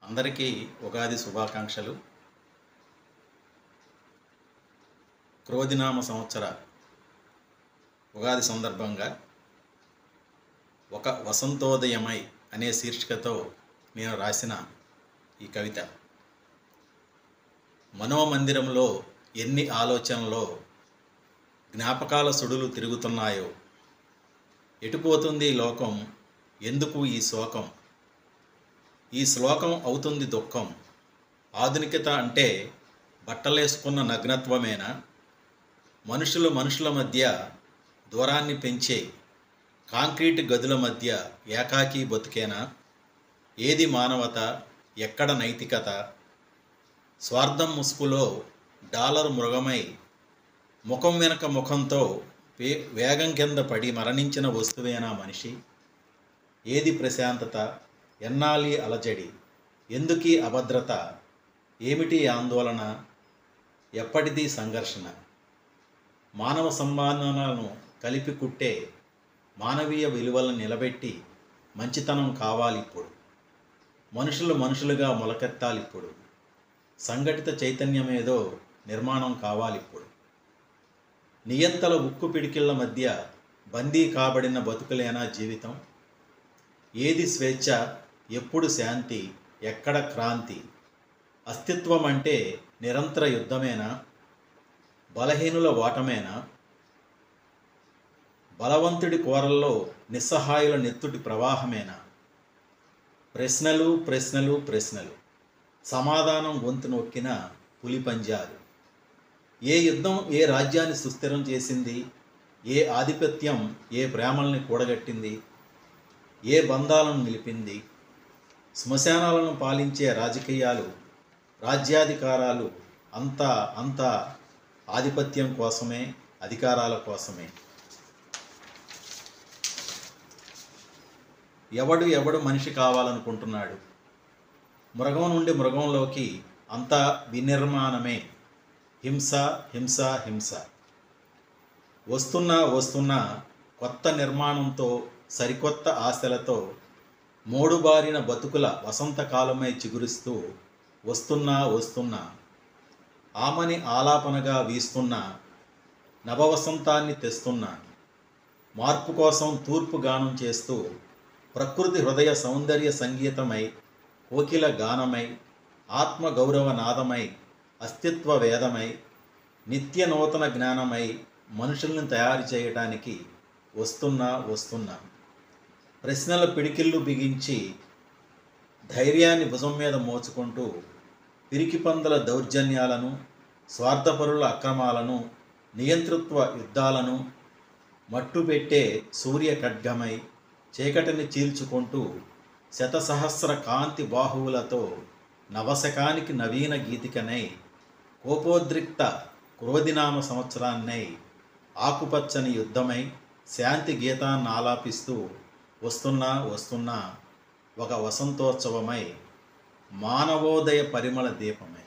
అందరికీ ఉగాది శుభాకాంక్షలు. క్రోధినామ సంవత్సర ఉగాది సందర్భంగా ఒక వసంతోదయమై అనే శీర్షికతో నేను రాసిన ఈ కవిత. మనోమందిరంలో ఎన్ని ఆలోచనలో జ్ఞాపకాల సుడులు తిరుగుతున్నాయో, ఎటుపోతుంది లోకం, ఎందుకు ఈ శోకం, ఈ శ్లోకం అవుతుంది దుఃఖం. ఆధునికత అంటే బట్టలేసుకున్న నగ్నత్వమేనా? మనుషుల మధ్య దూరాన్ని పెంచే కాంక్రీట్ గదుల మధ్య ఏకాకీ బతుకేనా? ఏది మానవత, ఎక్కడ నైతికత? స్వార్థం ముసుగులో డాలర్ మృగమై ముఖం వెనక ముఖంతో వేగం కింద పడి మరణించిన వస్తువేనా మనిషి? ఏది ప్రశాంతత, ఎన్నాలి అలజడి, ఎందుకీ అభద్రత, ఏమిటి ఆందోళన, ఎప్పటిదీ సంఘర్షణ? మానవ సంబంధాలను కలిపి కుట్టే మానవీయ విలువలను నిలబెట్టి మంచితనం కావాలిప్పుడు. మనుషులుగా మొలకెత్తాలిప్పుడు. సంఘటిత చైతన్యమేదో నిర్మాణం కావాలిప్పుడు. నియంతల ఉక్కు పిడికిళ్ల మధ్య బందీ కాబడిన బతుకులేనా జీవితం? ఏది స్వేచ్ఛ, ఎప్పుడు శాంతి, ఎక్కడ క్రాంతి? అస్తిత్వం అంటే నిరంతర యుద్ధమేనా? బలహీనుల ఓటమేనా? బలవంతుడి కోరల్లో నిస్సహాయుల నెత్తుటి ప్రవాహమేనా? ప్రశ్నలు ప్రశ్నలు ప్రశ్నలు, సమాధానం గొంతు నొక్కిన పులి పంజాలు. ఏ యుద్ధం ఏ రాజ్యాన్ని సుస్థిరం చేసింది? ఏ ఆధిపత్యం ఏ ప్రేమల్ని కూడగట్టింది? ఏ బంధాలను నిలిపింది? శ్మశానాలను పాలించే రాజకీయాలు, రాజ్యాధికారాలు అంతా ఆధిపత్యం కోసమే, అధికారాల కోసమే. ఎవడు మనిషి కావాలనుకుంటున్నాడు? మృగం నుండి మృగంలోకి అంతా వినిర్మాణమే. హింస హింస హింస. వస్తున్నా కొత్త నిర్మాణంతో, సరికొత్త ఆశలతో మోడుబారిన బతుకుల వసంతకాలమై చిగురిస్తూ వస్తున్నా ఆమని ఆలాపనగా వీస్తున్న నవవసంతాన్ని తెస్తున్నా. మార్పు కోసం తూర్పు గానం చేస్తూ ప్రకృతి హృదయ సౌందర్య సంగీతమై, కోకిల గానమై, ఆత్మగౌరవ నాదమై, అస్తిత్వ వేదమై, నిత్య నూతన జ్ఞానమై మనుషుల్ని తయారు చేయటానికి వస్తున్నా. ప్రశ్నల పిడికిళ్ళు బిగించి ధైర్యాన్ని భుజం మీద మోచుకుంటూ పిరికిపందుల దౌర్జన్యాలను, స్వార్థపరుల అక్రమాలను, నియంతృత్వ యుద్ధాలను మట్టుపెట్టే సూర్య ఖడ్గమై చీకటిని చీల్చుకుంటూ శతసహస్ర కాంతి బాహువులతో నవశకానికి నవీన గీతికనై కోపోద్రిక్త క్రోధినామ సంవత్సరాన్నై ఆకుపచ్చని యుద్ధమై శాంతి గీతాన్ని ఆలాపిస్తూ వస్తున్నా ఒక వసంతోత్సవమై మానవోదయ పరిమళ దీపమై.